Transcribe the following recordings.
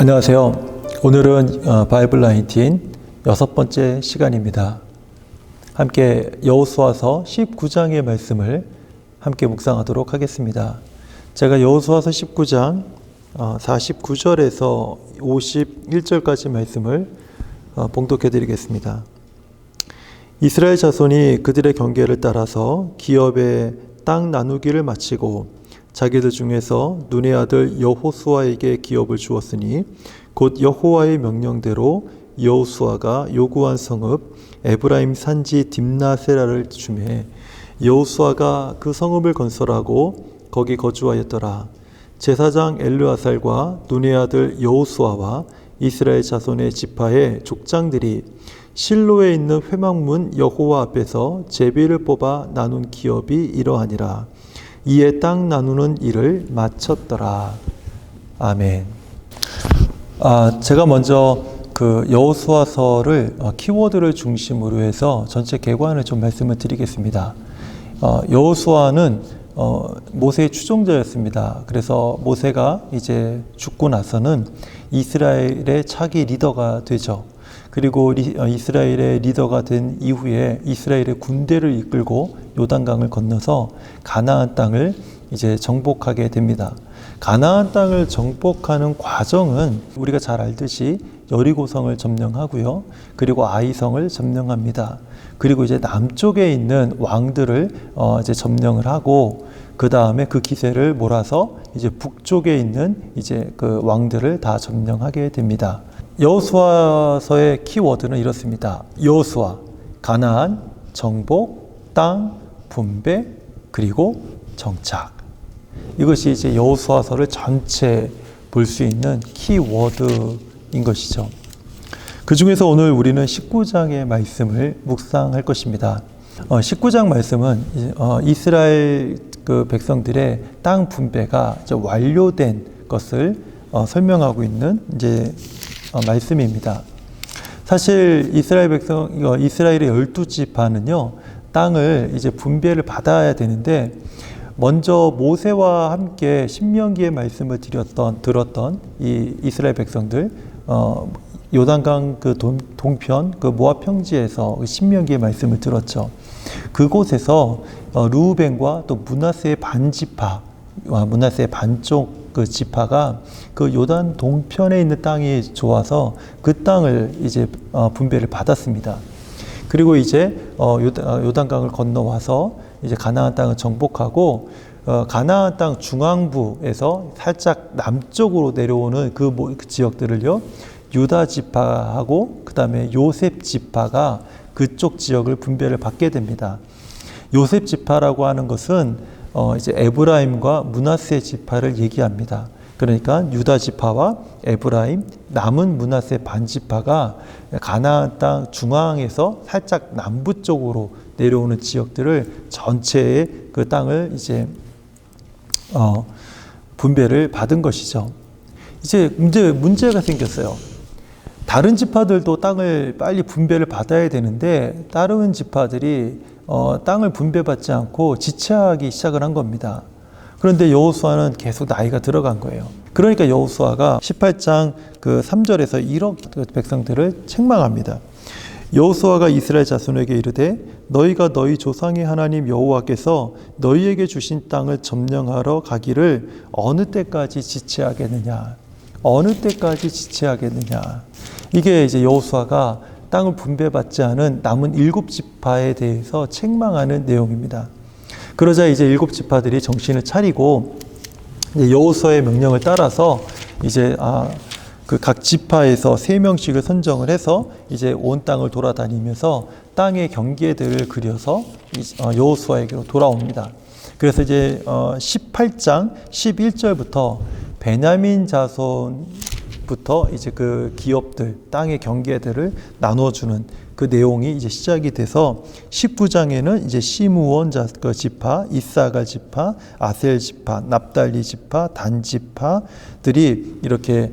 안녕하세요. 오늘은 바이블 19 여섯 번째 시간입니다. 함께 여호수아서 19장의 말씀을 함께 묵상하도록 하겠습니다. 제가 여호수아서 19장 49절에서 51절까지 말씀을 봉독해 드리겠습니다. 이스라엘 자손이 그들의 경계를 따라서 기업의 땅 나누기를 마치고 자기들 중에서 눈의 아들 여호수아에게 기업을 주었으니 곧 여호와의 명령대로 여호수아가 요구한 성읍 에브라임 산지 딥나세라를 주매 여호수아가 그 성읍을 건설하고 거기 거주하였더라. 제사장 엘르아살과 눈의 아들 여호수아와 이스라엘 자손의 지파의 족장들이 실로에 있는 회막문 여호와 앞에서 제비를 뽑아 나눈 기업이 이러하니라. 이에 땅 나누는 일을 마쳤더라. 아멘. 제가 먼저 그 여호수아서를 키워드를 중심으로 해서 전체 개관을 좀 말씀을 드리겠습니다. 여호수아는 모세의 추종자였습니다. 그래서 모세가 이제 죽고 나서는 이스라엘의 차기 리더가 되죠. 그리고 이스라엘의 리더가 된 이후에 이스라엘의 군대를 이끌고 요단강을 건너서 가나안 땅을 이제 정복하게 됩니다. 가나안 땅을 정복하는 과정은 우리가 잘 알듯이 여리고성을 점령하고요. 그리고 아이성을 점령합니다. 그리고 이제 남쪽에 있는 왕들을 이제 점령을 하고 그 다음에 그 기세를 몰아서 이제 북쪽에 있는 이제 그 왕들을 다 점령하게 됩니다. 여호수아서의 키워드는 이렇습니다. 여호수아, 가나안, 정복, 땅, 분배, 그리고 정착. 이것이 이제 여호수아서를 전체 볼 수 있는 키워드인 것이죠. 그 중에서 오늘 우리는 19장의 말씀을 묵상할 것입니다. 19장 말씀은 이스라엘 그 백성들의 땅 분배가 완료된 것을 설명하고 있는 이제 말씀입니다. 사실 이스라엘의 12지파는요, 땅을 이제 분배를 받아야 되는데, 먼저 모세와 함께 신명기의 말씀을 들었던 이 이스라엘 백성들, 요단강 그 동편, 그 모압 평지에서 신명기의 말씀을 들었죠. 그곳에서 르우벤과 또 므낫세의 반지파, 므낫세의 반쪽 그 지파가 그 요단 동편에 있는 땅이 좋아서 그 땅을 이제 분배를 받았습니다. 그리고 이제 요단강을 건너와서 이제 가나안 땅을 정복하고 가나안 땅 중앙부에서 살짝 남쪽으로 내려오는 그 지역들을요, 유다 지파하고 그 다음에 요셉 지파가 그쪽 지역을 분배를 받게 됩니다. 요셉 지파라고 하는 것은 이제 에브라임과 므낫세 지파를 얘기합니다. 그러니까 유다 지파와 에브라임, 남은 므낫세 반지파가 가나안 땅 중앙에서 살짝 남부 쪽으로 내려오는 지역들을 전체의 그 땅을 이제 분배를 받은 것이죠. 이제 문제가 생겼어요. 다른 지파들도 땅을 빨리 분배를 받아야 되는데 다른 지파들이 땅을 분배받지 않고 지체하기 시작을 한 겁니다. 그런데 여호수아는 계속 나이가 들어간 거예요. 그러니까 여호수아가 18장 그 3절에서 이렇게 백성들을 책망합니다. 여호수아가 이스라엘 자손에게 이르되 너희가 너희 조상의 하나님 여호와께서 너희에게 주신 땅을 점령하러 가기를 어느 때까지 지체하겠느냐. 어느 때까지 지체하겠느냐. 이게 이제 여호수아가 땅을 분배받지 않은 남은 7지파에 대해서 책망하는 내용입니다. 그러자 이제 7지파들이 정신을 차리고 여호수아의 명령을 따라서 이제 그 각 지파에서 3명씩을 선정을 해서 이제 온 땅을 돌아다니면서 땅의 경계들을 그려서 여호수아에게로 돌아옵니다. 그래서 이제 18장 11절부터 베냐민 자손부터 이제 그 기업들, 땅의 경계들을 나눠주는 그 내용이 이제 시작이 돼서 19장에는 이제 시므온 지파, 이사갈 지파, 아셀 지파, 납달리 지파, 단 지파들이 이렇게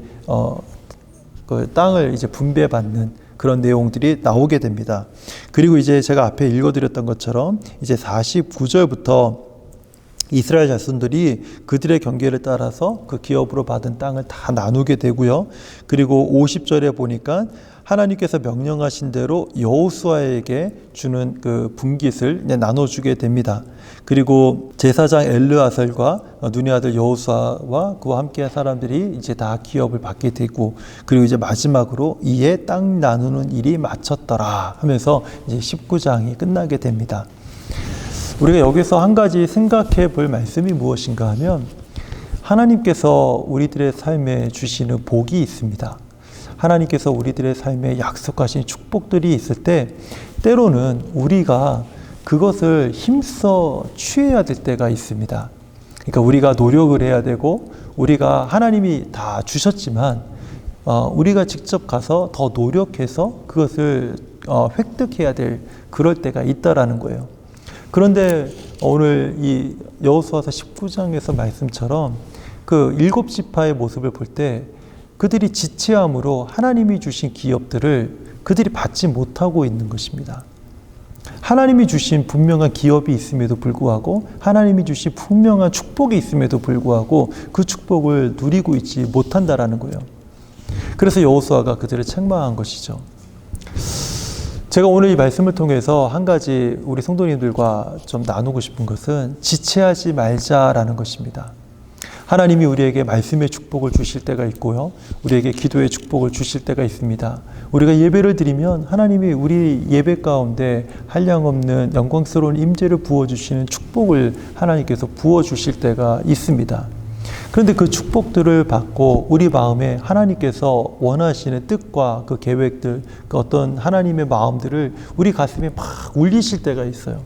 그 땅을 이제 분배받는 그런 내용들이 나오게 됩니다. 그리고 이제 제가 앞에 읽어드렸던 것처럼 이제 49절부터 이스라엘 자손들이 그들의 경계를 따라서 그 기업으로 받은 땅을 다 나누게 되고요. 그리고 50절에 보니까 하나님께서 명령하신 대로 여호수아에게 주는 그 분깃을 나눠주게 됩니다. 그리고 제사장 엘르아살과 눈의 아들 여호수아와 그와 함께한 사람들이 이제 다 기업을 받게 되고, 그리고 이제 마지막으로 이에 땅 나누는 일이 마쳤더라 하면서 이제 19장이 끝나게 됩니다. 우리가 여기서 한 가지 생각해 볼 말씀이 무엇인가 하면, 하나님께서 우리들의 삶에 주시는 복이 있습니다. 하나님께서 우리들의 삶에 약속하신 축복들이 있을 때 때로는 우리가 그것을 힘써 취해야 될 때가 있습니다. 그러니까 우리가 노력을 해야 되고, 우리가 하나님이 다 주셨지만 우리가 직접 가서 더 노력해서 그것을 획득해야 될 그럴 때가 있다라는 거예요. 그런데 오늘 이 여호수아서 19장에서 말씀처럼 그 7지파의 모습을 볼 때 그들이 지체함으로 하나님이 주신 기업들을 그들이 받지 못하고 있는 것입니다. 하나님이 주신 분명한 기업이 있음에도 불구하고, 하나님이 주신 분명한 축복이 있음에도 불구하고 그 축복을 누리고 있지 못한다라는 거예요. 그래서 여호수아가 그들을 책망한 것이죠. 제가 오늘 이 말씀을 통해서 한 가지 우리 성도님들과 좀 나누고 싶은 것은 지체하지 말자라는 것입니다. 하나님이 우리에게 말씀의 축복을 주실 때가 있고요, 우리에게 기도의 축복을 주실 때가 있습니다. 우리가 예배를 드리면 하나님이 우리 예배 가운데 한량없는 영광스러운 임재를 부어주시는 축복을 하나님께서 부어주실 때가 있습니다. 그런데 그 축복들을 받고 우리 마음에 하나님께서 원하시는 뜻과 그 계획들, 그 어떤 하나님의 마음들을 우리 가슴에 막 울리실 때가 있어요.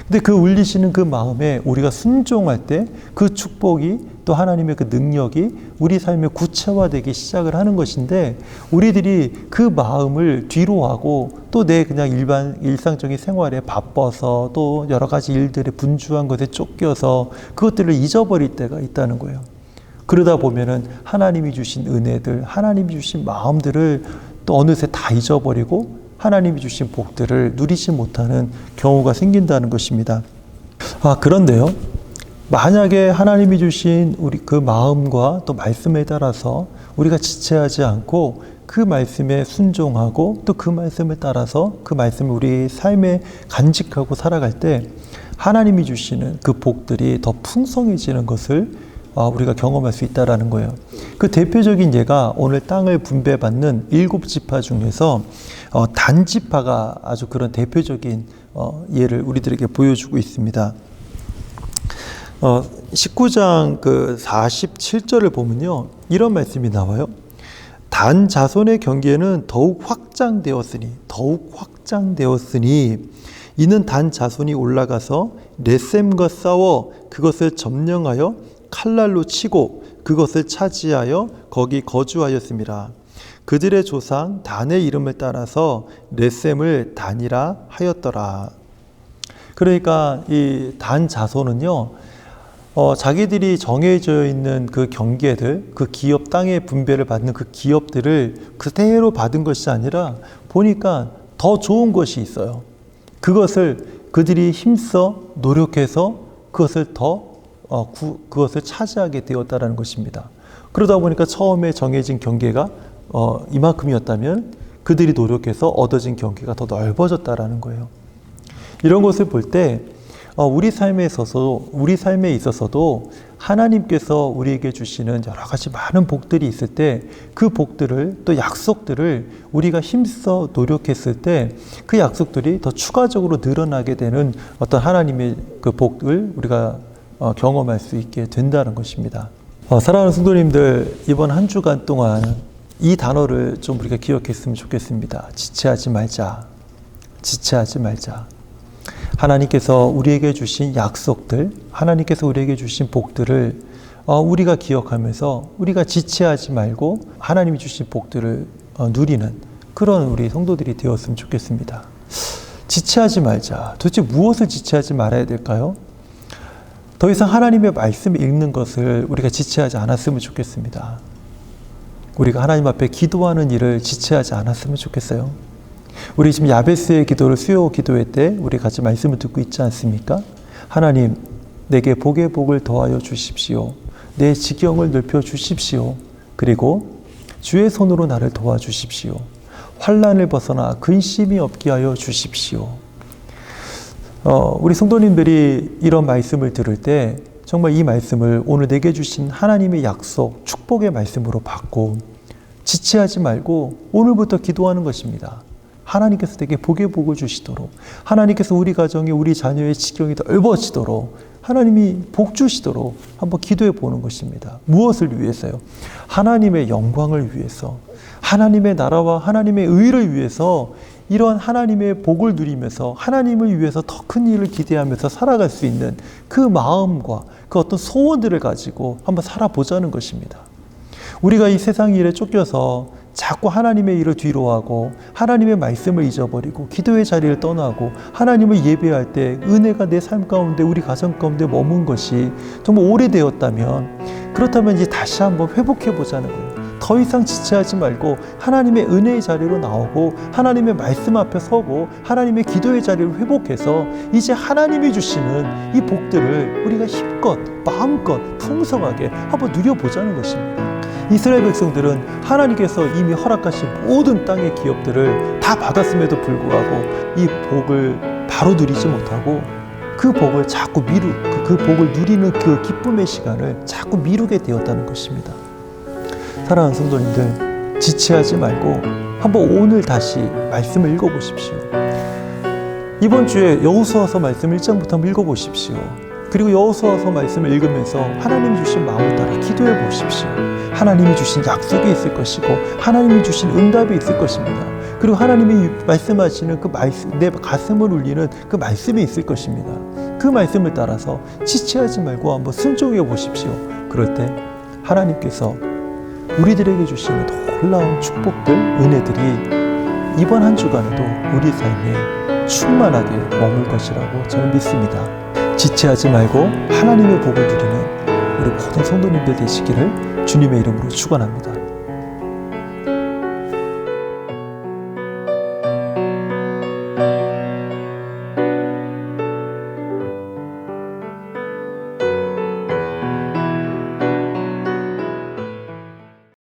근데 그 울리시는 그 마음에 우리가 순종할 때 그 축복이, 또 하나님의 그 능력이 우리 삶에 구체화되기 시작을 하는 것인데, 우리들이 그 마음을 뒤로 하고 또 내 그냥 일상적인 생활에 바빠서 또 여러 가지 일들에 분주한 것에 쫓겨서 그것들을 잊어버릴 때가 있다는 거예요. 그러다 보면은 하나님이 주신 은혜들, 하나님이 주신 마음들을 또 어느새 다 잊어버리고 하나님이 주신 복들을 누리지 못하는 경우가 생긴다는 것입니다. 그런데요, 만약에 하나님이 주신 우리 그 마음과 또 말씀에 따라서 우리가 지체하지 않고 그 말씀에 순종하고 또 그 말씀에 따라서 그 말씀을 우리 삶에 간직하고 살아갈 때 하나님이 주시는 그 복들이 더 풍성해지는 것을 우리가 경험할 수 있다는 거예요. 그 대표적인 예가 오늘 땅을 분배받는 7지파 중에서 단지파가 아주 그런 대표적인 예를 우리들에게 보여주고 있습니다. 19장 그 47절을 보면요, 이런 말씀이 나와요. 단 자손의 경계는 더욱 확장되었으니 이는 단 자손이 올라가서 렛셈과 싸워 그것을 점령하여 칼날로 치고 그것을 차지하여 거기 거주하였습니다. 그들의 조상 단의 이름을 따라서 렛셈을 단이라 하였더라. 그러니까 이 단 자손은요, 자기들이 정해져 있는 그 경계들, 그 기업 땅의 분배를 받는 그 기업들을 그대로 받은 것이 아니라 보니까 더 좋은 것이 있어요. 그것을 그들이 힘써 노력해서 그것을 그것을 차지하게 되었다는 것입니다. 그러다 보니까 처음에 정해진 경계가 이만큼이었다면 그들이 노력해서 얻어진 경계가 더 넓어졌다라는 거예요. 이런 것을 볼 때 우리 삶에 있어서도 하나님께서 우리에게 주시는 여러 가지 많은 복들이 있을 때 그 복들을, 또 약속들을 우리가 힘써 노력했을 때 그 약속들이 더 추가적으로 늘어나게 되는 어떤 하나님의 그 복을 우리가 경험할 수 있게 된다는 것입니다. 사랑하는 성도님들, 이번 한 주간 동안 이 단어를 좀 우리가 기억했으면 좋겠습니다. 지체하지 말자. 하나님께서 우리에게 주신 약속들, 하나님께서 우리에게 주신 복들을 우리가 기억하면서 우리가 지체하지 말고 하나님이 주신 복들을 누리는 그런 우리 성도들이 되었으면 좋겠습니다. 지체하지 말자. 도대체 무엇을 지체하지 말아야 될까요? 더 이상 하나님의 말씀 읽는 것을 우리가 지체하지 않았으면 좋겠습니다. 우리가 하나님 앞에 기도하는 일을 지체하지 않았으면 좋겠어요. 우리 지금 야베스의 기도를 수요 기도회 때 우리 같이 말씀을 듣고 있지 않습니까? 하나님, 내게 복의 복을 더하여 주십시오. 내 지경을 넓혀 주십시오. 그리고 주의 손으로 나를 도와주십시오. 환난을 벗어나 근심이 없게 하여 주십시오. 우리 성도님들이 이런 말씀을 들을 때 정말 이 말씀을 오늘 내게 주신 하나님의 약속, 축복의 말씀으로 받고 지체하지 말고 오늘부터 기도하는 것입니다. 하나님께서 내게 복의 복을 주시도록, 하나님께서 우리 가정에 우리 자녀의 지경이 넓어지도록, 하나님이 복 주시도록 한번 기도해 보는 것입니다. 무엇을 위해서요? 하나님의 영광을 위해서, 하나님의 나라와 하나님의 의를 위해서, 이러한 하나님의 복을 누리면서 하나님을 위해서 더 큰 일을 기대하면서 살아갈 수 있는 그 마음과 그 어떤 소원들을 가지고 한번 살아보자는 것입니다. 우리가 이 세상 일에 쫓겨서 자꾸 하나님의 일을 뒤로하고 하나님의 말씀을 잊어버리고 기도의 자리를 떠나고 하나님을 예배할 때 은혜가 내 삶 가운데, 우리 가정 가운데 머문 것이 정말 오래되었다면, 그렇다면 이제 다시 한번 회복해 보자는 거예요. 더 이상 지체하지 말고 하나님의 은혜의 자리로 나오고 하나님의 말씀 앞에 서고 하나님의 기도의 자리를 회복해서 이제 하나님이 주시는 이 복들을 우리가 힘껏 마음껏 풍성하게 한번 누려보자는 것입니다. 이스라엘 백성들은 하나님께서 이미 허락하신 모든 땅의 기업들을 다 받았음에도 불구하고 이 복을 바로 누리지 못하고 그 복을 자꾸 그 복을 누리는 그 기쁨의 시간을 자꾸 미루게 되었다는 것입니다. 사랑하는 성도님들, 지체하지 말고 한번 오늘 다시 말씀을 읽어보십시오. 이번 주에 여호수아서 말씀 1장부터 한번 읽어보십시오. 그리고 여호수아서 말씀을 읽으면서 하나님이 주신 마음을 따라 기도해 보십시오. 하나님이 주신 약속이 있을 것이고 하나님이 주신 응답이 있을 것입니다. 그리고 하나님이 말씀하시는 그 말씀, 내 가슴을 울리는 그 말씀이 있을 것입니다. 그 말씀을 따라서 지체하지 말고 한번 순종해 보십시오. 그럴 때 하나님께서 우리들에게 주시는 놀라운 축복들, 은혜들이 이번 한 주간에도 우리 삶에 충만하게 머물 것이라고 저는 믿습니다. 지체하지 말고 하나님의 복을 누리는 우리 모든 성도님들 되시기를 주님의 이름으로 축원합니다.